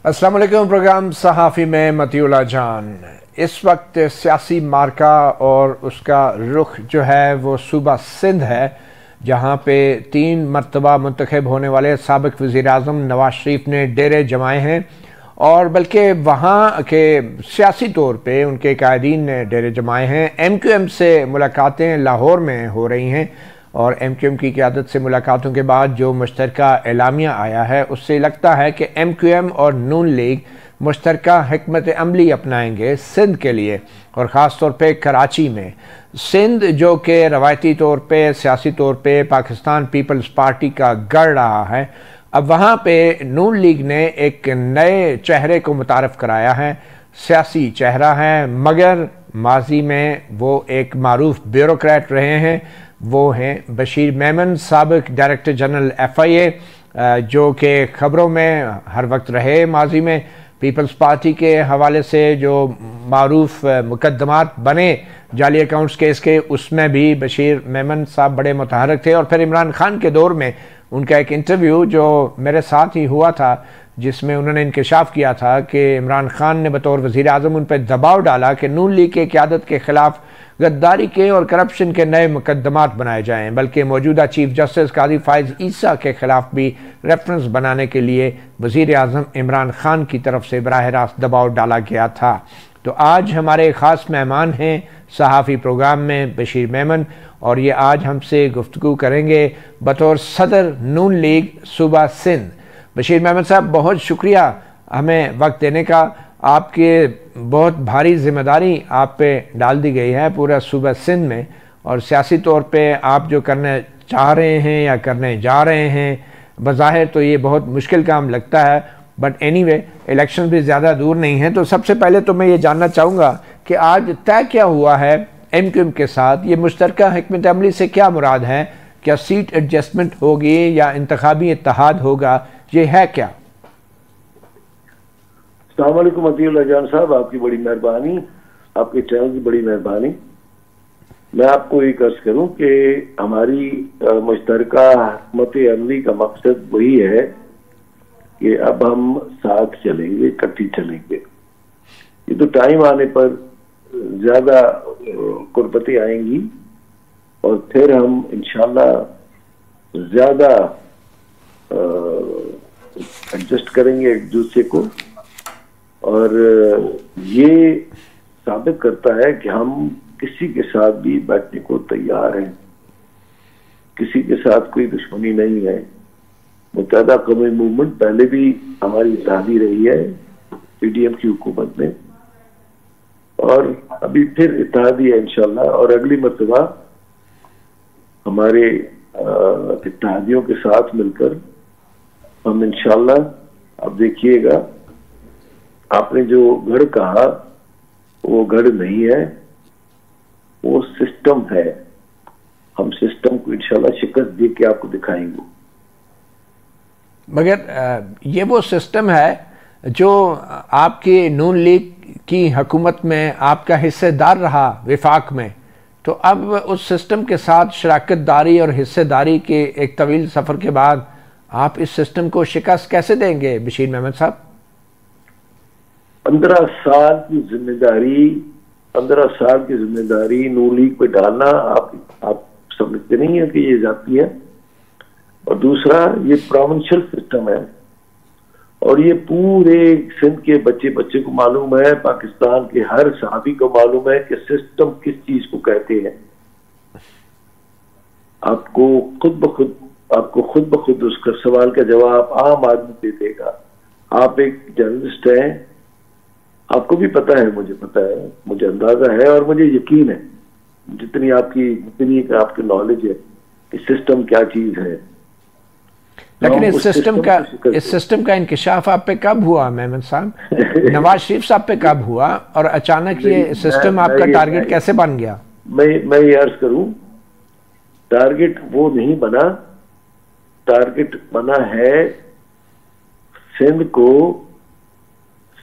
अस्सलाम वालेकुम। प्रोग्राम सहाफ़ी में मतीउल्लाह जान। इस वक्त सियासी मार्का और उसका रुख जो है वो सूबा सिंध है, जहाँ पे 3 मरतबा मुंतखब होने वाले साबिक़ वज़ीर-ए-आज़म नवाज शरीफ ने डेरे जमाए हैं और बल्कि वहाँ के सियासी तौर पे उनके कायदीन ने डेरे जमाए हैं। MQM से मुलाकातें लाहौर में हो रही हैं और MQM की क़यादत से मुलाकातों के बाद जो मुश्तरका एलामिया आया है उससे लगता है कि MQM और नून लीग मुश्तरका हिकमत अमली अपनाएंगे सिंध के लिए, और ख़ास तौर पे कराची में। सिंध जो कि रवायती तौर पे सियासी तौर पे पाकिस्तान पीपल्स पार्टी का गढ़ रहा है, अब वहाँ पे नून लीग ने एक नए चेहरे को मुतारफ़ कराया है। सियासी चेहरा है मगर माजी में वो एक मारूफ ब्यूरोक्रेट रहे हैं। वो हैं बशीर मेमन, साबिक़ डायरेक्टर जनरल FIA, जो कि ख़बरों में हर वक्त रहे। माजी में पीपल्स पार्टी के हवाले से जो मारूफ मुकदमात बने जाली अकाउंट्स केस के, उसमें भी बशीर मेमन साहब बड़े मुतहर्रिक थे। और फिर इमरान खान के दौर में उनका एक इंटरव्यू जो मेरे साथ ही हुआ था, जिसमें उन्होंने इंकशाफ किया था कि इमरान खान ने बतौर वज़ीर आज़म उन पर दबाव डाला कि नून लीग के क़यादत के ख़िलाफ़ गद्दारी के और करप्शन के नए मुकदमात बनाए जाएं, बल्कि मौजूदा चीफ जस्टिस काजी फ़ाइज़ ईसा के ख़िलाफ़ भी रेफरेंस बनाने के लिए वज़ीर आज़म इमरान खान की तरफ से बराह रास्त दबाव डाला गया था। तो आज हमारे ख़ास मेहमान हैं सहाफ़ी प्रोग्राम में बशीर मेमन, और ये आज हमसे गुफ्तगू करेंगे बतौर सदर नून लीग सूबा सिंध। बशीर मेमन साहब, बहुत शुक्रिया हमें वक्त देने का। आपके बहुत भारी जिम्मेदारी आप पे डाल दी गई है पूरा सूबा सिंध में, और सियासी तौर पे आप जो करने चाह रहे हैं या करने जा रहे हैं, बज़ाहिर तो ये बहुत मुश्किल काम लगता है, बट एनीवे इलेक्शन भी ज़्यादा दूर नहीं है। तो सबसे पहले तो मैं ये जानना चाहूँगा कि आज तय क्या हुआ है MQM के साथ? ये मुश्तरका हिकमत अमली से क्या मुराद है? क्या सीट एडजस्टमेंट होगी या इंतखाबी इत्तेहाद होगा? ये है क्या? अस्सलाम वालेकुम मतीउल्लाह जान साहब, आपकी बड़ी मेहरबानी, आपके चैनल की बड़ी मेहरबानी। मैं आपको एक अर्ज करूं कि हमारी मुश्तरका हिकमत अमली का मकसद वही है कि अब हम साथ चलेंगे, इकट्ठी चलेंगे। ये तो टाइम आने पर ज्यादा कुर्बतें आएंगी और फिर हम इंशाल्लाह ज्यादा एडजस्ट करेंगे एक दूसरे को, और ये साबित करता है कि हम किसी के साथ भी बैठने को तैयार हैं, किसी के साथ कोई दुश्मनी नहीं है। मुत्तहदा कौमी मूवमेंट पहले भी हमारी इत्तेहादी रही है PDM की हुकूमत में, और अभी फिर इत्तेहादी है इंशाल्लाह, और अगली मरतबा हमारे इत्तेहादियों के साथ मिलकर हम इंशाल्लाह, अब देखिएगा आपने जो गढ़ कहा वो गढ़ नहीं है, वो सिस्टम है। हम सिस्टम को इंशाल्लाह शिकस्त दे के आपको दिखाएंगे। मगर ये वो सिस्टम है जो आपकी नून लीग की हुकूमत में आपका हिस्सेदार रहा विफाक में, तो अब उस सिस्टम के साथ शराकतदारी और हिस्सेदारी के एक तवील सफ़र के बाद आप इस सिस्टम को शिकस्त कैसे देंगे बशीर मेमन साहब? 15 साल की जिम्मेदारी नून लीग पे डालना आप समझते नहीं है कि ये जाती है। और दूसरा, ये प्रोविंशियल सिस्टम है, और ये पूरे सिंध के बच्चे को मालूम है, पाकिस्तान के हर सहाबी को मालूम है कि सिस्टम किस चीज को कहते हैं। आपको खुद ब खुद उसका सवाल का जवाब आम आदमी दे देगा। आप एक जर्नलिस्ट हैं, आपको भी पता है, मुझे पता है, मुझे अंदाजा है और मुझे यकीन है जितनी आपकी नॉलेज है कि सिस्टम क्या चीज है। लेकिन इस सिस्टम का इंकशाफ आप पे कब हुआ मेमन साहब? नवाज शरीफ साहब पे कब हुआ, और अचानक ये सिस्टम आपका टारगेट कैसे बन गया? मैं ये अर्ज करूं, टारगेट वो नहीं बना, टारगेट बना है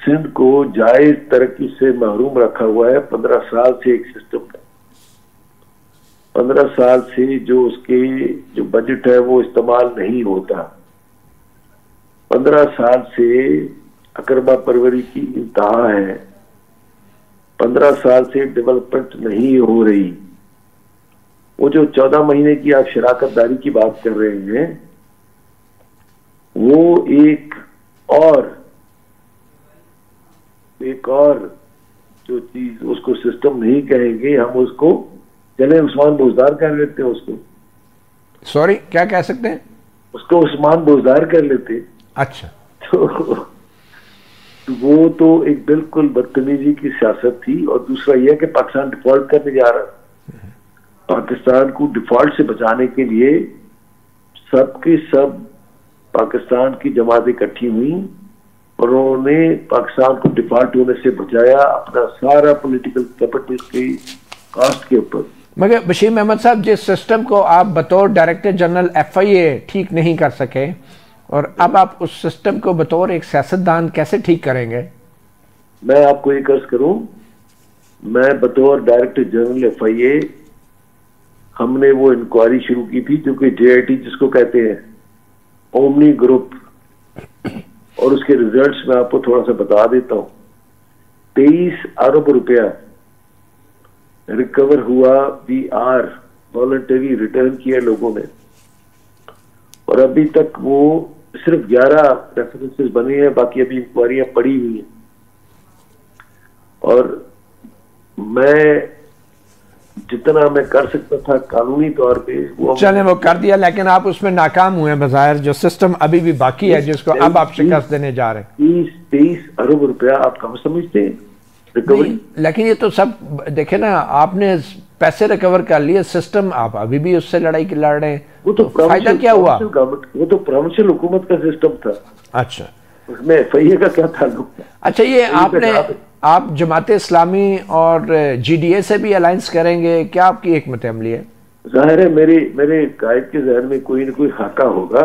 सिंध को जायज तरक्की से महरूम रखा हुआ है 15 साल से एक सिस्टम है। 15 साल से जो उसके जो बजट है वो इस्तेमाल नहीं होता। 15 साल से अकरबा परवरी की इंतहा है। 15 साल से डेवलपमेंट नहीं हो रही। वो जो 14 महीने की आप शराकतदारी की बात कर रहे हैं, वो एक और जो चीज, उसको सिस्टम नहीं कहेंगे हम, उसको चले उस्मान बोजदार कर लेते हैं। उसको सॉरी क्या कह सकते हैं? उसको उस्मान बोजदार कर लेते हैं। अच्छा। तो वो तो एक बिल्कुल बदतमीजी की सियासत थी। और दूसरा यह कि पाकिस्तान डिफॉल्ट करने जा रहा है। पाकिस्तान को डिफॉल्ट से बचाने के लिए सबके सब पाकिस्तान की जमात इकट्ठी हुई और उन्होंने पाकिस्तान को डिफॉल्ट होने से बचाया, अपना सारा पॉलिटिकल कैपिटल की कास्ट के ऊपर। मगर बशीर अहमद साहब, जिस सिस्टम को आप बतौर डायरेक्टर जनरल FIA ठीक नहीं कर सके, और अब आप उस सिस्टम को बतौर एक सियासतदान कैसे ठीक करेंगे? मैं आपको एक अर्ज करूं, मैं बतौर डायरेक्टर जनरल FIA, हमने वो इंक्वायरी शुरू की थी जो कि JIT जिसको कहते हैं, ओमनी ग्रुप, और उसके रिजल्ट्स मैं आपको थोड़ा सा बता देता हूं। 23 अरब रुपया रिकवर हुआ, VR वॉलंटरी रिटर्न किया लोगों ने, और अभी तक वो सिर्फ 11 रेफरेंसेस बने हैं, बाकी अभी इंक्वायरियां पड़ी हुई हैं। और मैं जितना मैं कर सकता था कानूनी तौर पे वो चले वो कर दिया, लेकिन आप उसमें नाकाम हुए बज़ाहिर। जो सिस्टम अभी भी बाकी है जिसको अब आप शिकस्त देने जा रहे हैं। 23 अरब रुपया आप कम समझते हैं रिकवरी? लेकिन ये तो सब देखे ना, आपने पैसे रिकवर कर लिए, सिस्टम आप अभी भी उससे लड़ाई लड़ रहे हैं। वो तो फायदा क्या हुआ? वो तो प्रोविंशियल हुकूमत का सिस्टम था। अच्छा, उसमें FIA का क्या ताल्लुक था? अच्छा, ये आप जमात इस्लामी और GDA से भी अलायंस करेंगे क्या? आपकी एक मत अमली है? जाहिर है मेरे कायद के जहन में कोई न कोई खाका होगा,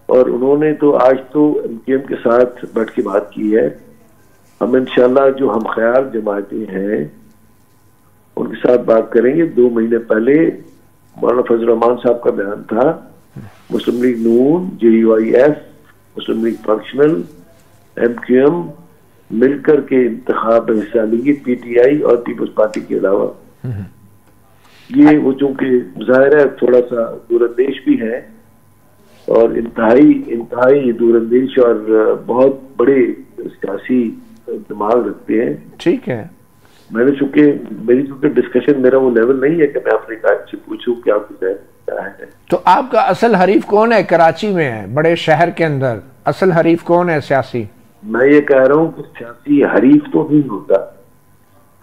और उन्होंने तो आज तो MKM के साथ बैठ के बात की है। हम इंशाल्लाह जो हम ख्याल जमातें हैं उनके साथ बात करेंगे। 2 महीने पहले मौलाना फजल रहमान साहब का बयान था, मुस्लिम लीग नून, JUIF, मुस्लिम लीग फंक्शनल, MKM मिलकर के इंतखाब में हिस्सा लेंगे, PTI और पीपल्स पार्टी के अलावा। ये वो चूंकि जाहिर है थोड़ा सा दूरंदेश भी है, और इंतहाई दूरंदेश और बहुत बड़े सियासी दिमाग रखते हैं। ठीक है, मेरी चूंकि डिस्कशन मेरा वो लेवल नहीं है कि मैं अपने कायद से पूछूं क्या कुछ है क्या है। तो आपका असल हरीफ कौन है? कराची में है, बड़े शहर के अंदर असल हरीफ कौन है सियासी? मैं ये कह रहा हूँ कि सियासी हरीफ तो नहीं होता,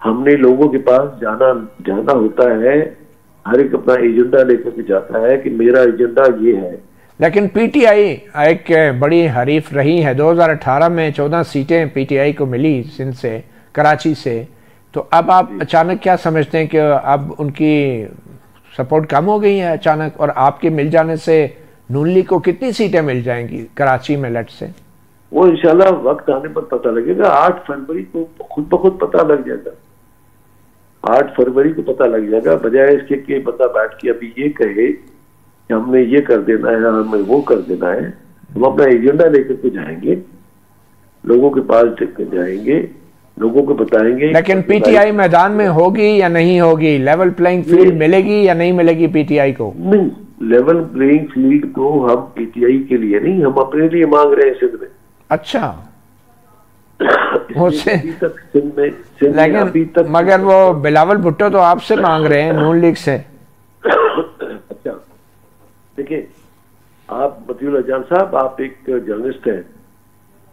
हमने लोगों के पास जाना होता है। हर एक अपना एजेंडा लेकर के जाता है कि मेरा एजेंडा ये है। लेकिन PTI एक बड़ी हरीफ रही है। 2018 में 14 सीटें PTI को मिली सिंध से, कराची से। तो अब आप अचानक क्या समझते हैं कि अब उनकी सपोर्ट कम हो गई है अचानक, और आपके मिल जाने से नून लीग को कितनी सीटें मिल जाएंगी कराची में लट से? वो इंशाल्लाह वक्त आने पर पता लगेगा। 8 फरवरी को खुद ब खुद पता लग जाएगा। 8 फरवरी को पता लग जाएगा, बजाय इसके कि बंदा बैठ के अभी ये कहे कि हमने ये कर देना है, हमें वो कर देना है। हम अपना एजेंडा लेकर के जाएंगे, लोगों के पास जाएंगे, लोगों को बताएंगे। लेकिन PTI मैदान में होगी या नहीं होगी? लेवल प्लेइंग फील्ड मिलेगी या नहीं मिलेगी PTI को? नहीं, लेवल प्लेइंग फील्ड तो हम PTI के लिए नहीं, हम अपने लिए मांग रहे हैं सिंध में। अच्छा, लेकिन मगर वो बिलावल भुट्टो तो आपसे मांग रहे हैं, नून लीग से। अच्छा, देखिए आप मतीउल जान साहब, आप एक जर्नलिस्ट हैं।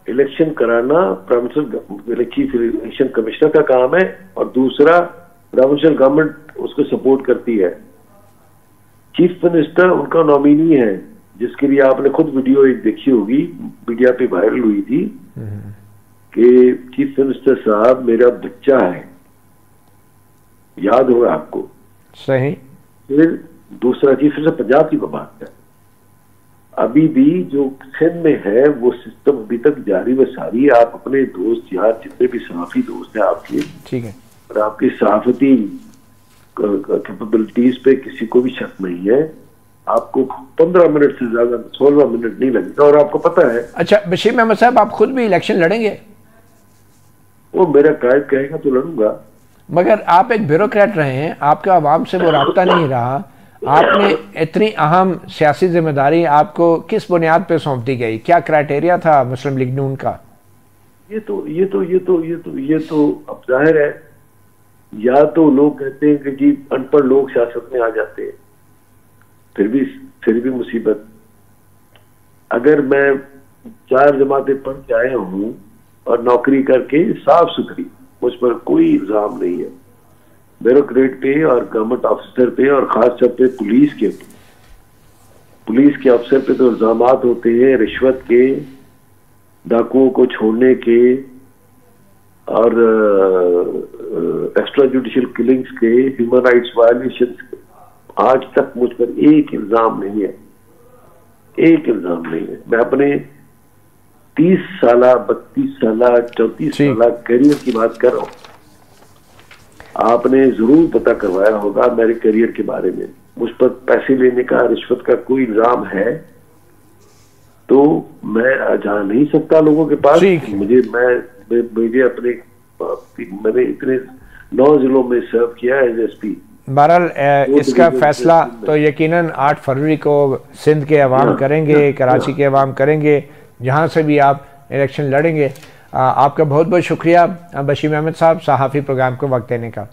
इलेक्शन कराना प्रोविंशियल चीफ इलेक्शन कमिश्नर का काम है, और दूसरा प्रोविंशियल गवर्नमेंट उसको सपोर्ट करती है। चीफ मिनिस्टर उनका नॉमिनी है, जिसके लिए आपने खुद वीडियो एक देखी होगी, मीडिया पे वायरल हुई थी कि चीफ मिनिस्टर साहब मेरा बच्चा है, याद होगा आपको। सही। फिर दूसरा चीफ मिनिस्टर पंजाब की बात है। अभी भी जो सिंध में है वो सिस्टम अभी तक जारी व सारी। आप अपने दोस्त यार जितने भी सहाफी दोस्त हैं आपके, ठीक है, और आपकी सहाफती कैपेबिलिटीज पे किसी को भी शक नहीं है। आपको 15 मिनट से ज्यादा 16 मिनट नहीं लगेगा। और आपको पता है, अच्छा बशीर अहमद साहब, आप खुद भी इलेक्शन लड़ेंगे? वो मेरा कायद कहेगा तो लड़ूंगा। मगर आप एक ब्यूरोक्रेट रहे हैं, आपका आवाम से वो राब्ता नहीं रहा। आपने इतनी अहम सियासी जिम्मेदारी आपको किस बुनियाद पे सौंप दी गई? क्या क्राइटेरिया था मुस्लिम लीग नून का? ये तो अब जाहिर है, या तो लोग कहते हैं कि जी अनपढ़ लोग सियासत में आ जाते हैं, फिर भी मुसीबत। अगर मैं 4 जमातें पढ़ के आया हूं और नौकरी करके साफ सुथरी, मुझ पर कोई इल्जाम नहीं है। ब्यूरोक्रेट पे और गवर्नमेंट ऑफिसर पे और खासतौर पे पुलिस के अफसर पे तो इल्जाम होते हैं रिश्वत के, डाकुओं को छोड़ने के और एक्स्ट्रा जुडिशियल किलिंग्स के, ह्यूमन राइट्स वायलेशन के। आज तक मुझ पर एक इल्जाम नहीं है, एक इल्जाम नहीं है। मैं अपने 30 साल 32 साल 34 साल करियर की बात कर रहा हूं। आपने जरूर पता करवाया होगा मेरे करियर के बारे में। मुझ पर पैसे लेने का, रिश्वत का कोई इल्जाम है तो मैं जा नहीं सकता लोगों के पास। मुझे अपने मैंने इतने 9 जिलों में सर्व किया एज एसपी। बहरहाल इसका फैसला तो यकीनन 8 फरवरी को सिंध के अवाम करेंगे, कराची के अवाम करेंगे, जहाँ से भी आप इलेक्शन लड़ेंगे। आपका बहुत बहुत शुक्रिया बशीर अहमद साहब, सहाफ़ी प्रोग्राम को वक्त देने का।